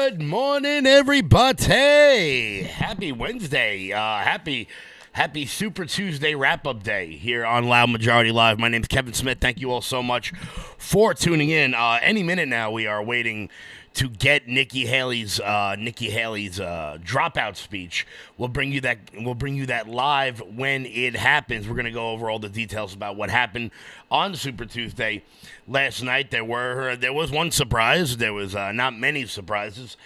Good morning, everybody. Happy Wednesday. Happy Super Tuesday wrap-up day here on Loud Majority Live. My name's Kevin Smith. Thank you all so much for tuning in. Any minute now, we are waiting to get Nikki Haley's dropout speech. We'll bring you that live when it happens. We're going to go over all the details about what happened on Super Tuesday last night. There was one surprise. There was not many surprises.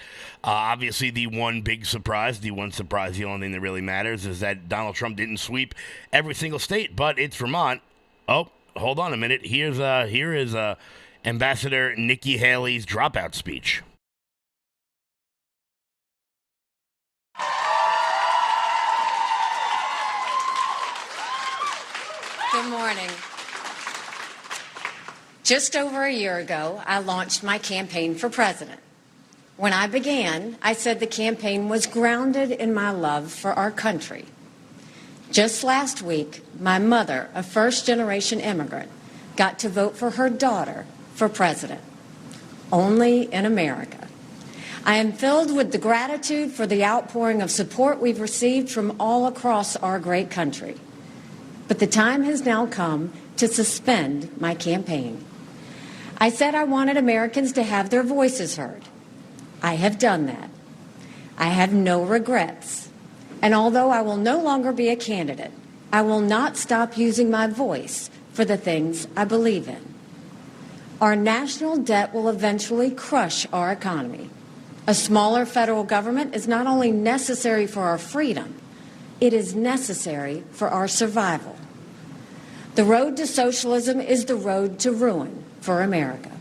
Obviously, the one surprise, the only thing that really matters is that Donald Trump didn't sweep every single state, but it's Vermont. Oh, hold on a minute. Here is Ambassador Nikki Haley's dropout speech. Good morning. Just over a year ago, I launched my campaign for president. When I began, I said the campaign was grounded in my love for our country. Just last week, my mother, a first-generation immigrant, got to vote for her daughter for president. Only in America. I am filled with the gratitude for the outpouring of support we've received from all across our great country. But the time has now come to suspend my campaign. I said I wanted Americans to have their voices heard. I have done that. I have no regrets. And although I will no longer be a candidate, I will not stop using my voice for the things I believe in. Our national debt will eventually crush our economy. A smaller federal government is not only necessary for our freedom, it is necessary for our survival. The road to socialism is the road to ruin for America.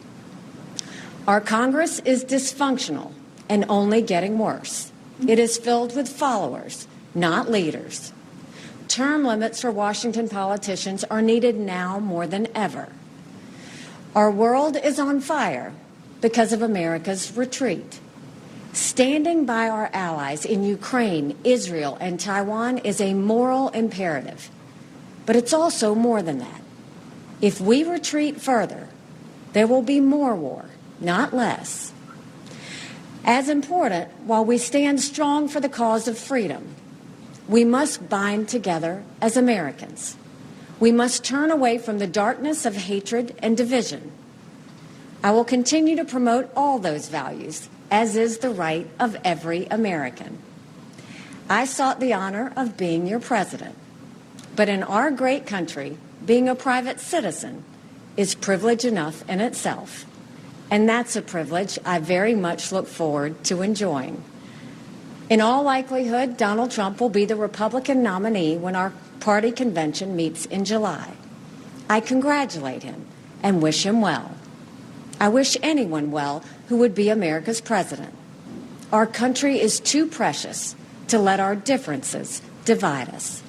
Our Congress is dysfunctional and only getting worse. It is filled with followers, not leaders. Term limits for Washington politicians are needed now more than ever. Our world is on fire because of America's retreat. Standing by our allies in Ukraine, Israel, and Taiwan is a moral imperative. But it's also more than that. If we retreat further, there will be more war, not less. As important, while we stand strong for the cause of freedom, we must bind together as Americans. We must turn away from the darkness of hatred and division. I will continue to promote all those values, as is the right of every American. I sought the honor of being your president. But in our great country, being a private citizen is privilege enough in itself. And that's a privilege I very much look forward to enjoying. In all likelihood, Donald Trump will be the Republican nominee when our party convention meets in July. I congratulate him and wish him well. I wish anyone well who would be America's president. Our country is too precious to let our differences divide us.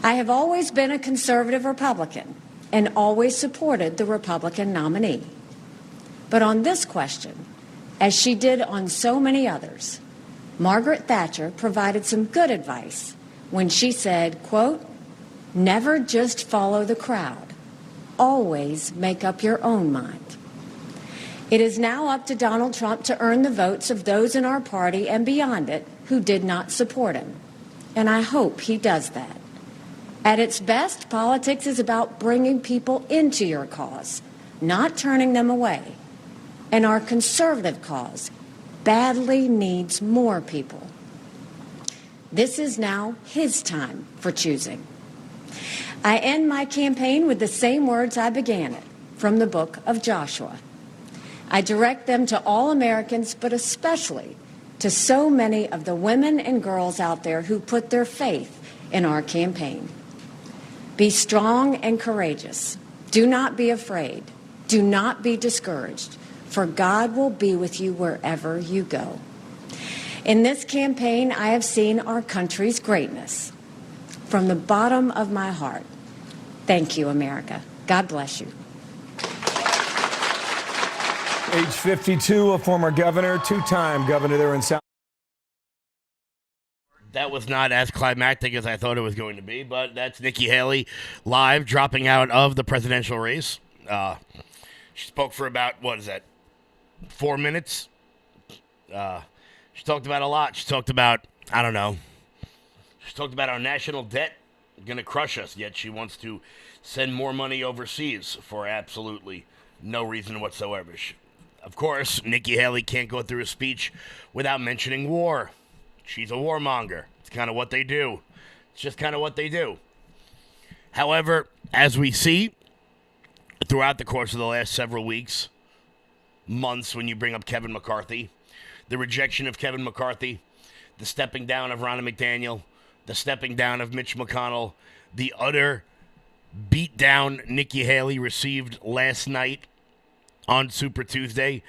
I have always been a conservative Republican and always supported the Republican nominee. But on this question, as she did on so many others, Margaret Thatcher provided some good advice when she said, quote, "Never just follow the crowd. Always make up your own mind." It is now up to Donald Trump to earn the votes of those in our party and beyond it who did not support him. And I hope he does that. At its best, politics is about bringing people into your cause, not turning them away. And our conservative cause badly needs more people. This is now his time for choosing. I end my campaign with the same words I began it, from the book of Joshua. I direct them to all Americans, but especially to so many of the women and girls out there who put their faith in our campaign. Be strong and courageous. Do not be afraid. Do not be discouraged, for God will be with you wherever you go. In this campaign, I have seen our country's greatness. From the bottom of my heart, thank you, America. God bless you. Age 52, a former governor, two-time governor there in South. That was not as climactic as I thought it was going to be, but that's Nikki Haley live, dropping out of the presidential race. She spoke for about, 4 minutes? She talked about a lot. She talked about, I don't know, she talked about our national debt going to crush us, yet she wants to send more money overseas for absolutely no reason whatsoever. Of course, Nikki Haley can't go through a speech without mentioning war. She's a warmonger. It's kind of what they do. It's just kind of what they do. However, as we see throughout the course of the last several weeks, months, when you bring up Kevin McCarthy, the rejection of Kevin McCarthy, the stepping down of Ronna McDaniel, the stepping down of Mitch McConnell, the utter beatdown Nikki Haley received last night on Super Tuesday,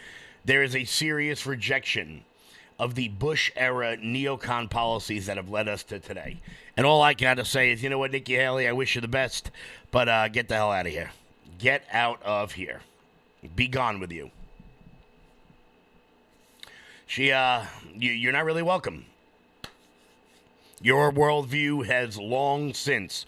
there is a serious rejection of the Bush-era neocon policies that have led us to today. And all I got to say is, you know what, Nikki Haley, I wish you the best, but get the hell out of here. Get out of here. Be gone with you. You're not really welcome. Your worldview has long since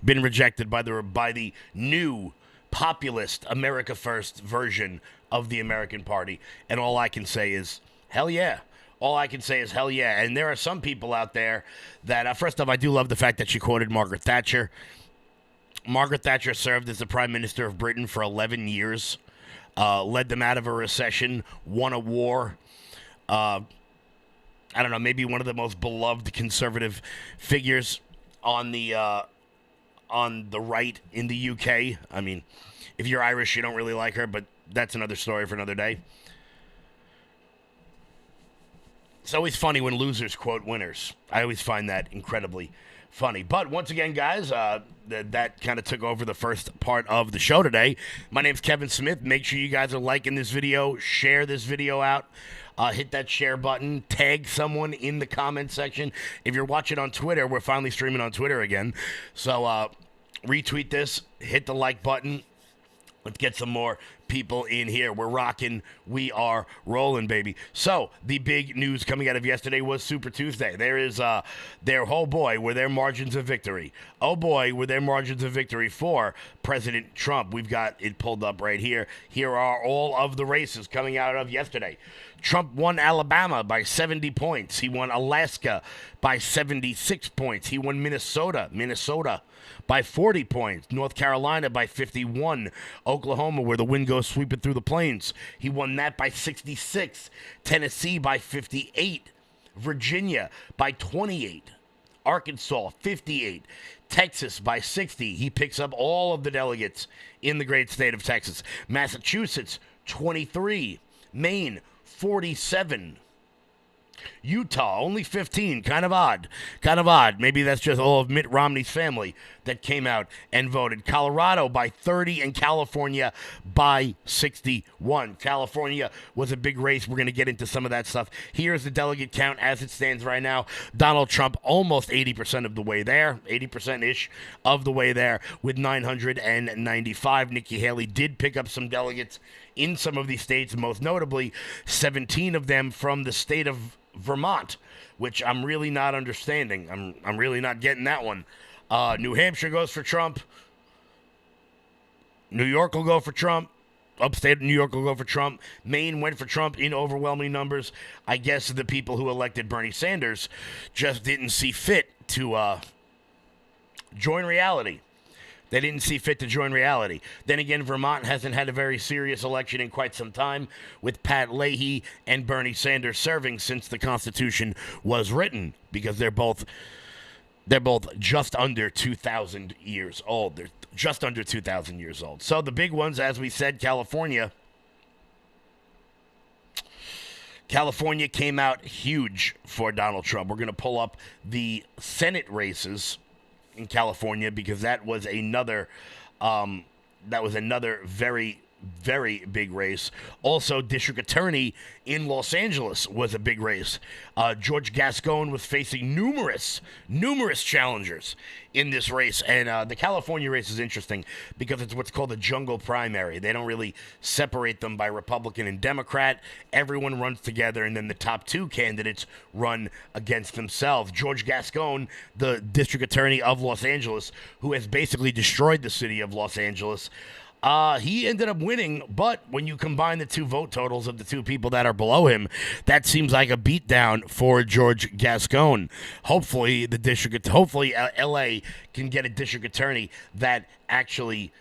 been rejected by the new populist America First version of the American Party. And all I can say is, hell yeah. All I can say is hell yeah. And there are some people out there that, first off, I do love the fact that she quoted Margaret Thatcher. Margaret Thatcher served as the Prime Minister of Britain for 11 years, led them out of a recession, won a war. I don't know, maybe one of the most beloved conservative figures on the right in the UK. I mean, if you're Irish, you don't really like her, but that's another story for another day. It's always funny when losers quote winners. I always find that incredibly funny. But once again, guys, that kind of took over the first part of the show today. My name's Kevin Smith. Make sure you guys are liking this video, share this video out. Hit that share button. Tag someone in the comment section. If you're watching on Twitter, we're finally streaming on Twitter again. So retweet this. Hit the like button. Let's get some more people in here. We're rocking. We are rolling, baby. So the big news coming out of yesterday was Super Tuesday. There is oh boy, were there margins of victory. Oh boy, were there margins of victory for President Trump. We've got it pulled up right here. Here are all of the races coming out of yesterday. Trump won Alabama by 70 points. He won Alaska by 76 points. He won Minnesota by 40 points. North Carolina by 51. Oklahoma, where the wind goes sweeping through the plains, he won that by 66. Tennessee by 58. Virginia by 28. Arkansas 58. Texas by 60. He picks up all of the delegates in the great state of Texas. Massachusetts 23. Maine 47. Utah, only 15. Kind of odd. Maybe that's just all of Mitt Romney's family that came out and voted. Colorado by 30 and California by 61. California was a big race. We're going to get into some of that stuff. Here's the delegate count as it stands right now. Donald Trump almost 80% of the way there. 80%-ish of the way there with 995. Nikki Haley did pick up some delegates in some of these states, most notably 17 of them from the state of Vermont, which I'm really not understanding. I'm really not getting that one. New Hampshire goes for Trump. New York will go for Trump. Upstate New York will go for Trump. Maine went for Trump in overwhelming numbers. I guess the people who elected Bernie Sanders just didn't see fit to join reality. They didn't see fit to join reality. Then again, Vermont hasn't had a very serious election in quite some time, with Pat Leahy and Bernie Sanders serving since the Constitution was written, because they're both just under 2,000 years old. They're just under 2,000 years old. So the big ones, as we said, California came out huge for Donald Trump. We're going to pull up the Senate races in California, because that was another very, very big race. Also, District Attorney in Los Angeles was a big race. George Gascon was facing numerous challengers in this race. And the California race is interesting because it's what's called a jungle primary. They don't really separate them by Republican and Democrat. Everyone runs together, and then the top two candidates run against themselves. George Gascon, the District Attorney of Los Angeles, who has basically destroyed the city of Los Angeles, He ended up winning, but when you combine the two vote totals of the two people that are below him, that seems like a beatdown for George Gascon. Hopefully, LA can get a district attorney that actually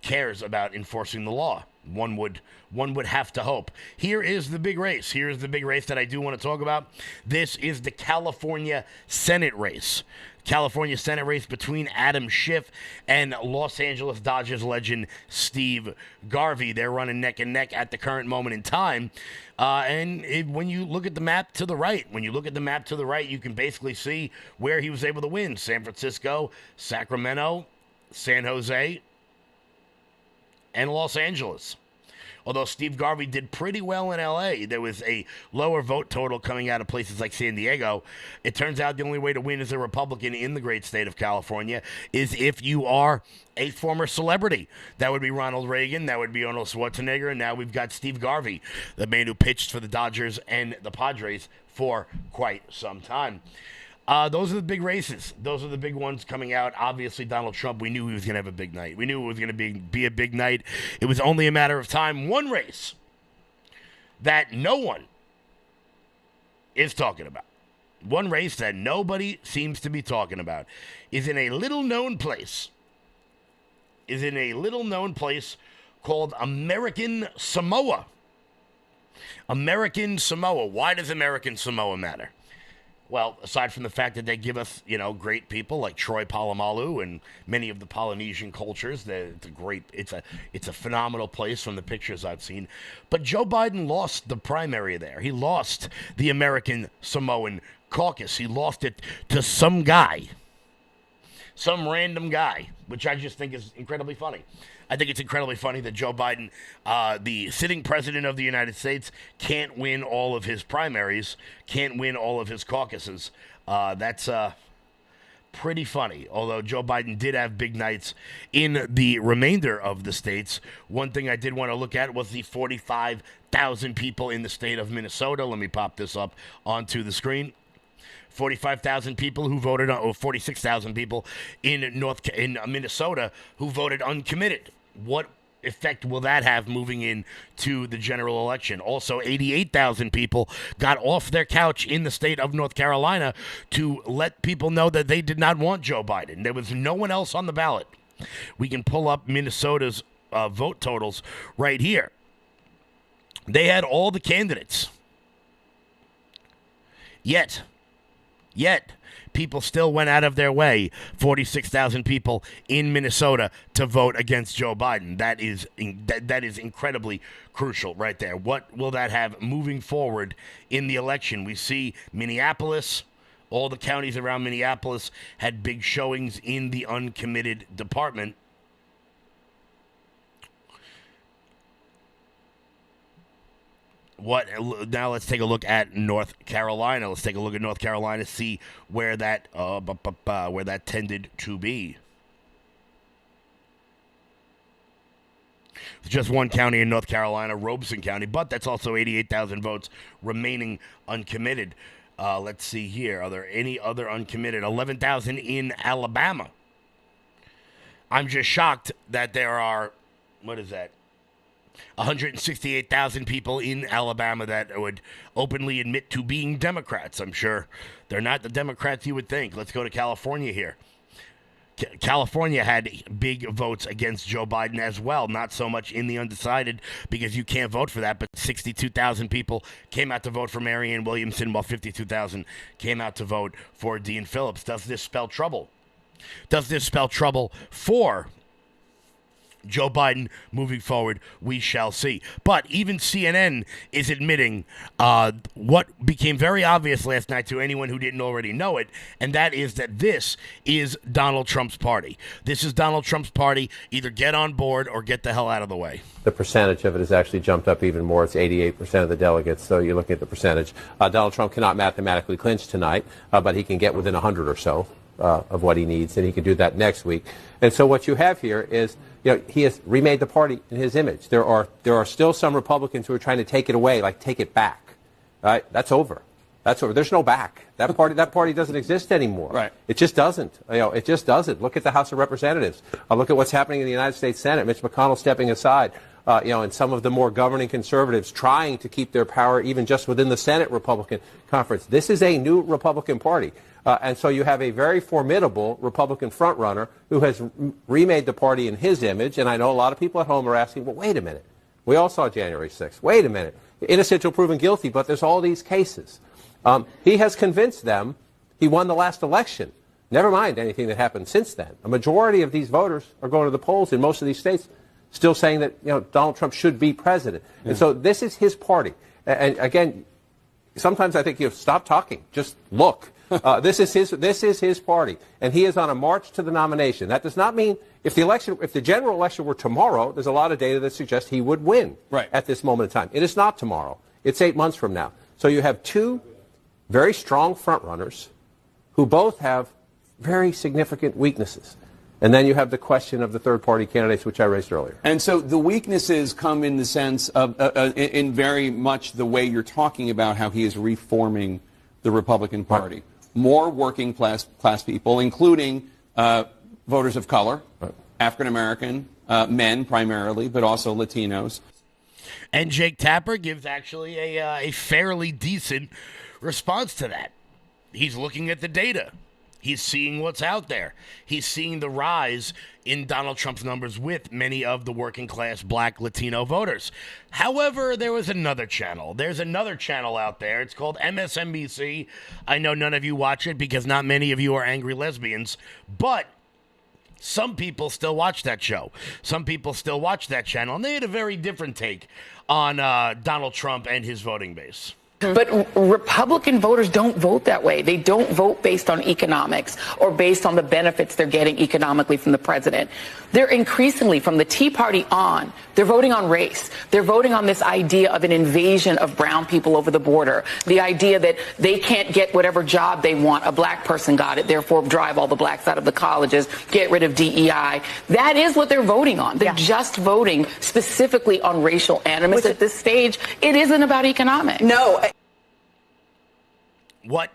cares about enforcing the law. One would have to hope. Here is the big race. Here's the big race that I do want to talk about. This is the California Senate race. California Senate race between Adam Schiff and Los Angeles Dodgers legend Steve Garvey. They're running neck and neck at the current moment in time. When you look at the map to the right, you can basically see where he was able to win. San Francisco, Sacramento, San Jose, and Los Angeles. Although Steve Garvey did pretty well in L.A., there was a lower vote total coming out of places like San Diego. It turns out the only way to win as a Republican in the great state of California is if you are a former celebrity. That would be Ronald Reagan. That would be Arnold Schwarzenegger. And now we've got Steve Garvey, the man who pitched for the Dodgers and the Padres for quite some time. Those are the big races. Those are the big ones coming out. Obviously, Donald Trump, we knew he was going to have a big night. We knew it was going to be a big night. It was only a matter of time. One race that no one is talking about, one race that nobody seems to be talking about, is in a little-known place. Called American Samoa. American Samoa. Why does American Samoa matter? Well, aside from the fact that they give us, great people like Troy Polamalu and many of the Polynesian cultures, it's a phenomenal place from the pictures I've seen. But Joe Biden lost the primary there. He lost the American Samoan caucus. He lost it to some random guy, which I just think is incredibly funny. I think it's incredibly funny that Joe Biden, the sitting president of the United States, can't win all of his primaries, can't win all of his caucuses. That's pretty funny. Although Joe Biden did have big nights in the remainder of the states. One thing I did want to look at was the 45,000 people in the state of Minnesota. Let me pop this up onto the screen. 45,000 people who voted, or 46,000 people in Minnesota who voted uncommitted. What effect will that have moving into the general election? Also, 88,000 people got off their couch in the state of North Carolina to let people know that they did not want Joe Biden. There was no one else on the ballot. We can pull up Minnesota's vote totals right here. They had all the candidates. Yet, people still went out of their way, 46,000 people in Minnesota, to vote against Joe Biden. That is incredibly crucial right there. What will that have moving forward in the election? We see Minneapolis, all the counties around Minneapolis had big showings in the uncommitted department. Now let's take a look at North Carolina. Let's take a look at North Carolina, see where that tended to be. It's just one county in North Carolina, Robeson County, but that's also 88,000 votes remaining uncommitted. Let's see here. Are there any other uncommitted? 11,000 in Alabama. I'm just shocked that there are, 168,000 people in Alabama that would openly admit to being Democrats. I'm sure they're not the Democrats you would think. Let's go to California here. California had big votes against Joe Biden as well. Not so much in the undecided because you can't vote for that, but 62,000 people came out to vote for Marianne Williamson while 52,000 came out to vote for Dean Phillips. Does this spell trouble? Does this spell trouble for Joe Biden moving forward? We shall see. But even CNN is admitting what became very obvious last night to anyone who didn't already know it, and that is that this is Donald Trump's party. This is Donald Trump's party. Either get on board or get the hell out of the way. The percentage of it has actually jumped up even more. It's 88% of the delegates, so you're looking at the percentage. Donald Trump cannot mathematically clinch tonight, but he can get within 100 or so of what he needs, and he can do that next week. And so what you have here is, he has remade the party in his image. There are still some Republicans who are trying to take it away, like take it back. Right? That's over. That's over. There's no back. That party doesn't exist anymore. Right. It just doesn't. It just doesn't. Look at the House of Representatives. Look at what's happening in the United States Senate. Mitch McConnell stepping aside. And some of the more governing conservatives trying to keep their power even just within the Senate Republican conference. This is a new Republican Party. And so you have a very formidable Republican frontrunner who has remade the party in his image. And I know a lot of people at home are asking, well, wait a minute. We all saw January 6th. Wait a minute. Innocent till proven guilty, but there's all these cases. He has convinced them he won the last election. Never mind anything that happened since then. A majority of these voters are going to the polls in most of these states still saying that Donald Trump should be president. Yeah. And so this is his party. And again, sometimes I think stop talking. Just look. This is his party, and he is on a march to the nomination. That does not mean if the general election were tomorrow, there's a lot of data that suggests he would win at this moment in time. It is not tomorrow. It's 8 months from now. So you have two very strong frontrunners who both have very significant weaknesses. And then you have the question of the third-party candidates, which I raised earlier. And so the weaknesses come in the sense of, in very much the way you're talking about how he is reforming the Republican Party. Right. More working class people, including voters of color, African-American, men primarily, but also Latinos. And Jake Tapper gives actually a fairly decent response to that. He's looking at the data. He's seeing what's out there. He's seeing the rise in Donald Trump's numbers with many of the working class black Latino voters. However, there was another channel. There's another channel out there. It's called MSNBC. I know none of you watch it because not many of you are angry lesbians, but some people still watch that show. Some people still watch that channel, and they had a very different take on Donald Trump and his voting base. But Republican voters don't vote that way. They don't vote based on economics or based on the benefits they're getting economically from the president. They're increasingly, from the Tea Party on, they're voting on race. They're voting on this idea of an invasion of brown people over the border. The idea that they can't get whatever job they want. A black person got it, therefore drive all the blacks out of the colleges, get rid of DEI. That is what they're voting on. They're just voting specifically on racial animus. At this stage, it isn't about economics. No. What?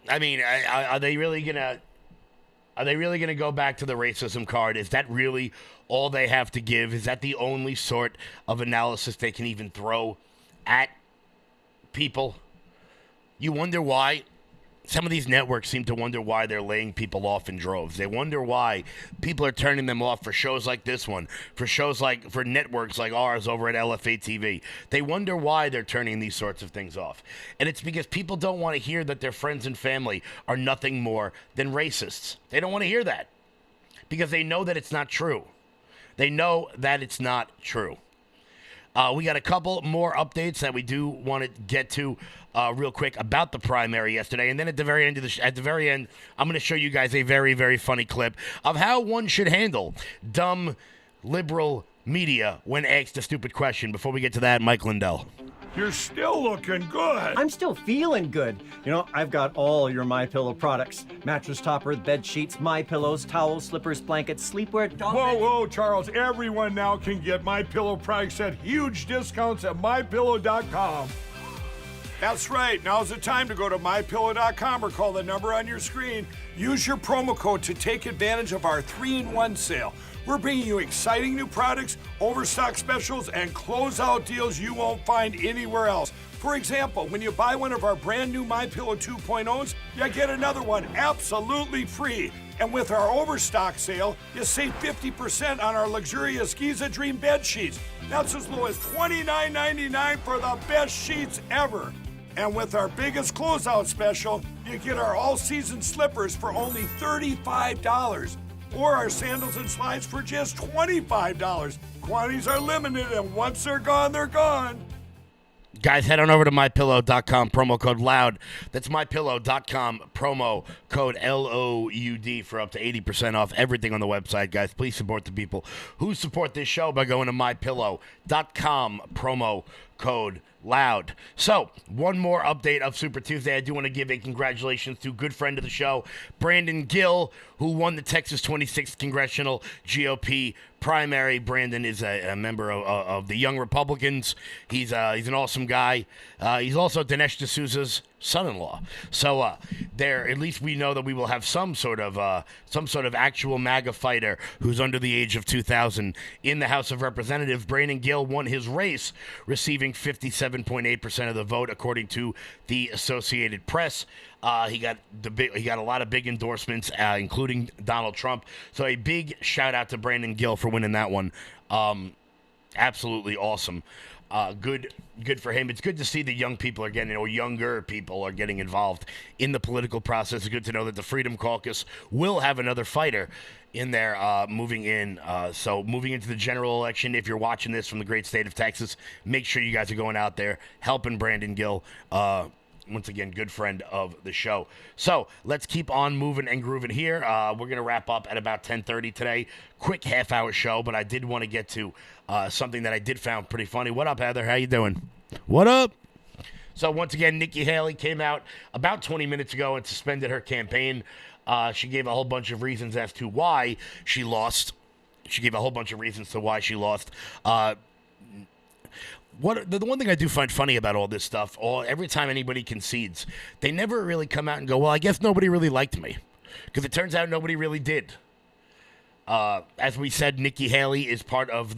I mean, are they really gonna go back to the racism card? Is that really all they have to give? Is that the only sort of analysis they can even throw at people? You wonder why. Some of these networks seem to wonder why they're laying people off in droves. They wonder why people are turning them off for shows like this one, for networks like ours over at LFA TV. They wonder why they're turning these sorts of things off. And it's because people don't want to hear that their friends and family are nothing more than racists. They don't want to hear that because they know that it's not true. They know that it's not true. We got a couple more updates that we do want to get to real quick about the primary yesterday, and then at the very end I'm going to show you guys a very, very funny clip of how one should handle dumb liberal media when asked a stupid question. Before we get to that, Mike Lindell. You're still looking good. I'm still feeling good. I've got all your MyPillow products. Mattress topper, bed sheets, MyPillows, towels, slippers, blankets, sleepwear, dog beds. Whoa, Charles. Everyone now can get MyPillow products at huge discounts at MyPillow.com. That's right. Now's the time to go to MyPillow.com or call the number on your screen. Use your promo code to take advantage of our 3-in-1 sale. We're bringing you exciting new products, overstock specials, and closeout deals you won't find anywhere else. For example, when you buy one of our brand new MyPillow 2.0s, you get another one absolutely free. And with our overstock sale, you save 50% on our luxurious Giza Dream bed sheets. That's as low as $29.99 for the best sheets ever. And with our biggest closeout special, you get our all-season slippers for only $35. Or our sandals and slides for just $25. Quantities are limited, and once they're gone, they're gone. Guys, head on over to MyPillow.com, promo code LOUD. That's MyPillow.com, promo code LOUD for up to 80% off everything on the website. Guys, please support the people who support this show by going to MyPillow.com, promo code LOUD. So, one more update of Super Tuesday. I do want to give a congratulations to a good friend of the show, Brandon Gill, who won the Texas 26th Congressional GOP primary. Brandon is a member of the Young Republicans. He's an awesome guy. He's also Dinesh D'Souza's son-in-law. So there, at least we know that we will have some sort of actual MAGA fighter who's under the age of 2000 in the House of Representatives. Brandon Gill won his race, receiving 57.8% of the vote, according to the Associated Press. He got a lot of big endorsements, including Donald Trump. So a big shout out to Brandon Gill for winning that one. Absolutely awesome. Good for him. It's good to see that young people are getting, or younger people are getting involved in the political process. It's good to know that the Freedom Caucus will have another fighter in there moving in. So moving into the general election, if you're watching this from the great state of Texas, make sure you guys are going out there helping Brandon Gill. Once again, good friend of the show. So let's keep on moving and grooving here. We're going to wrap up at about 10:30 today. Quick half-hour show, but I did want to get to something that I did found pretty funny. What up, Heather? How you doing? What up? So once again, Nikki Haley came out about 20 minutes ago and suspended her campaign. She gave a whole bunch of reasons as to why she lost. She gave a whole bunch of reasons to why she lost. The one thing I do find funny about all this stuff, every time anybody concedes, they never really come out and go, well, I guess nobody really liked me. Because it turns out nobody really did. As we said, Nikki Haley is part of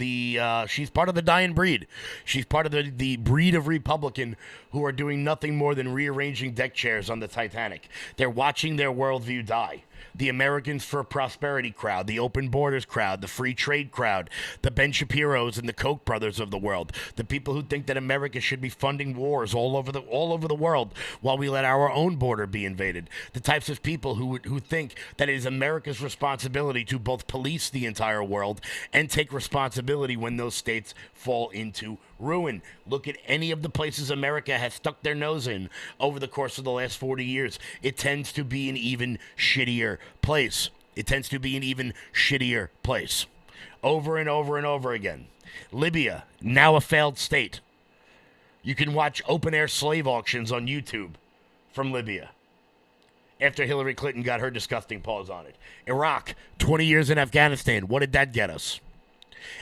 she's part of the dying breed. She's part of the breed of Republican who are doing nothing more than rearranging deck chairs on the Titanic. They're watching their worldview die. The Americans for Prosperity crowd, the Open Borders crowd, the Free Trade crowd, the Ben Shapiros and the Koch brothers of the world, the people who think that America should be funding wars all over the world while we let our own border be invaded, the types of people who think that it is America's responsibility to both police the entire world and take responsibility when those states fall into ruin. Look at any of the places America has stuck their nose in over the course of the last 40 years. It tends to be an even shittier place. It tends to be an even shittier place. Over and over and over again. Libya, now a failed state. You can watch open-air slave auctions on YouTube from Libya after Hillary Clinton got her disgusting paws on it. Iraq, 20 years in Afghanistan. What did that get us?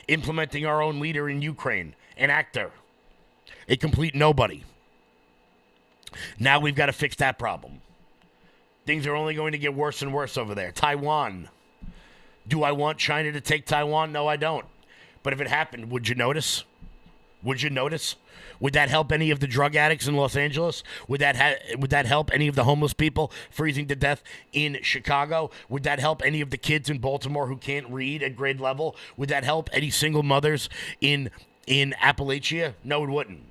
Implementing our own leader in Ukraine, an actor, a complete nobody. Now we've got to fix that problem. Things are only going to get worse and worse over there. Taiwan. Do I want China to take Taiwan? No, I don't. But if it happened, would you notice? Would you notice? Would that help any of the drug addicts in Los Angeles? Would that help any of the homeless people freezing to death in Chicago? Would that help any of the kids in Baltimore who can't read at grade level? Would that help any single mothers in Appalachia? No, it wouldn't.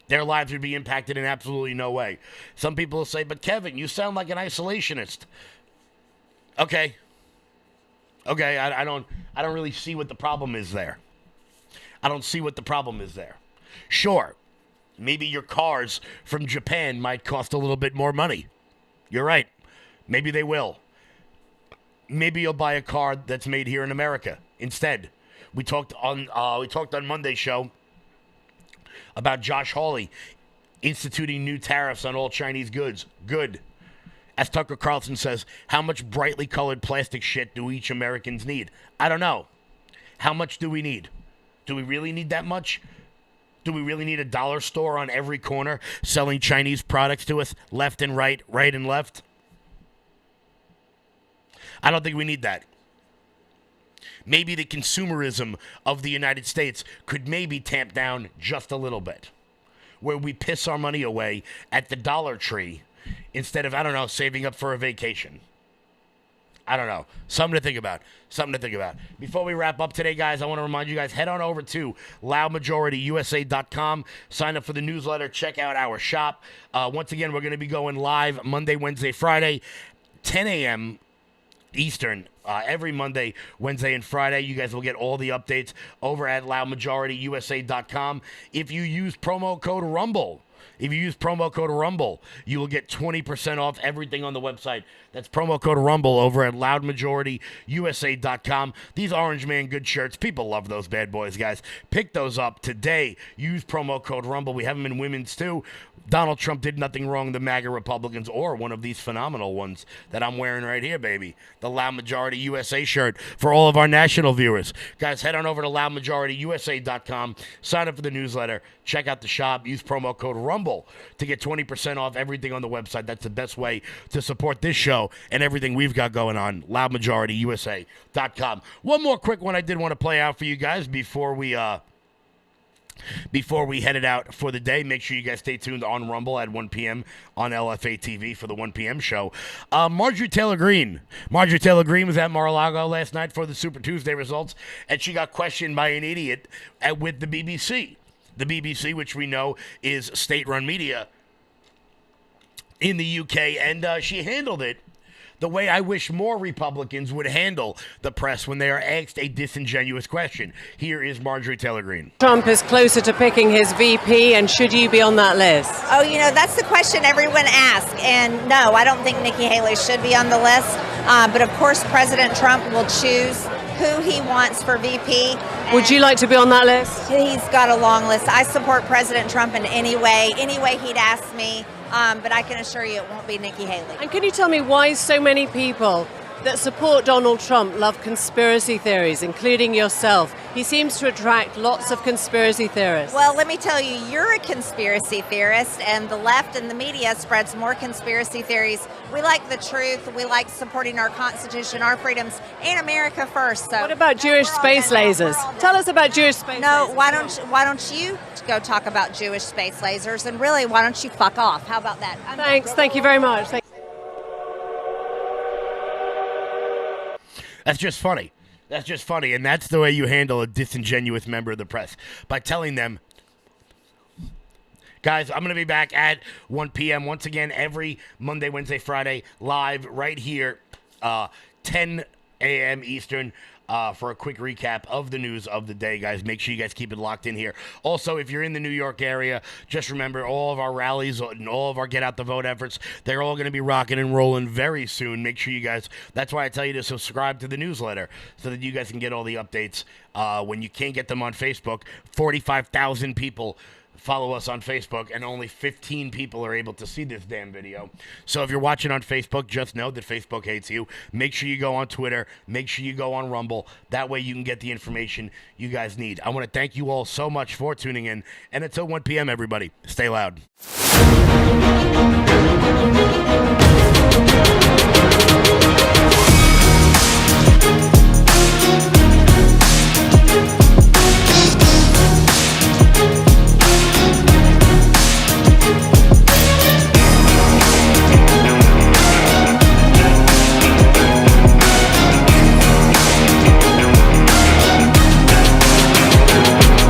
Their lives would be impacted in absolutely no way. Some people will say, but Kevin, you sound like an isolationist. Okay, I don't really see what the problem is there. I don't see what the problem is there. Sure, maybe your cars from Japan might cost a little bit more money. You're right. Maybe they will. Maybe you'll buy a car that's made here in America instead. We talked on Monday's show about Josh Hawley instituting new tariffs on all Chinese goods. Good. As Tucker Carlson says, how much brightly colored plastic shit do each Americans need? I don't know. How much do we need? Do we really need that much? Do we really need a dollar store on every corner selling Chinese products to us left and right, right and left? I don't think we need that. Maybe the consumerism of the United States could maybe tamp down just a little bit, where we piss our money away at the Dollar Tree instead of, I don't know, saving up for a vacation. I don't know. Something to think about. Before we wrap up today, guys, I want to remind you guys, head on over to loudmajorityusa.com. Sign up for the newsletter. Check out our shop. Once again, we're going to be going live Monday, Wednesday, Friday, 10 a.m. Eastern, every Monday, Wednesday, and Friday. You guys will get all the updates over at loudmajorityusa.com. If you use promo code RUMBLE, you will get 20% off everything on the website. That's promo code RUMBLE over at loudmajorityusa.com. These Orange Man Good shirts, people love those bad boys, guys. Pick those up today. Use promo code RUMBLE. We have them in women's, too. Donald Trump did nothing wrong, the MAGA Republicans, or one of these phenomenal ones that I'm wearing right here, baby. The Loud Majority USA shirt for all of our national viewers. Guys, head on over to loudmajorityusa.com. Sign up for the newsletter. Check out the shop. Use promo code RUMBLE. Rumble to get 20% off everything on the website. That's the best way to support this show and everything we've got going on. LoudMajorityUSA.com. One more quick one I did want to play out for you guys before we headed out for the day. Make sure you guys stay tuned on Rumble at 1 p.m. on LFA TV for the 1 p.m. show. Marjorie Taylor Greene was at Mar-a-Lago last night for the Super Tuesday results, and she got questioned by an idiot with the BBC. The BBC, which we know is state-run media in the UK, and she handled it the way I wish more Republicans would handle the press when they are asked a disingenuous question. Here is Marjorie Taylor Greene. Trump is closer to picking his VP, and should you be on that list? Oh, that's the question everyone asks. And no, I don't think Nikki Haley should be on the list. But of course, President Trump will choose who he wants for VP. Would you like to be on that list? He's got a long list. I support President Trump in any way he'd ask me. But I can assure you it won't be Nikki Haley. And can you tell me why so many people that support Donald Trump love conspiracy theories, including yourself? He seems to attract lots of conspiracy theorists. Well, let me tell you, you're a conspiracy theorist, and the left and the media spreads more conspiracy theories. We like the truth. We like supporting our Constitution, our freedoms, and America first. So what about Jewish space lasers? Tell us about Jewish space lasers. No, why don't you go talk about Jewish space lasers? And really, why don't you fuck off? How about that? Thanks. Thank you very much. That's just funny. That's just funny. And that's the way you handle a disingenuous member of the press, by telling them, guys, I'm going to be back at 1 p.m. once again every Monday, Wednesday, Friday, live right here, 10 a.m. Eastern. For a quick recap of the news of the day, guys. Make sure you guys keep it locked in here. Also, if you're in the New York area, just remember all of our rallies and all of our Get Out the Vote efforts, they're all going to be rocking and rolling very soon. Make sure you guys, that's why I tell you to subscribe to the newsletter so that you guys can get all the updates when you can't get them on Facebook. 45,000 people follow us on Facebook, and only 15 people are able to see this damn video. So if you're watching on Facebook, just know that Facebook hates you. Make sure you go on Twitter. Make sure you go on Rumble. That way you can get the information you guys need. I want to thank you all so much for tuning in. And until 1 p.m., everybody, stay loud.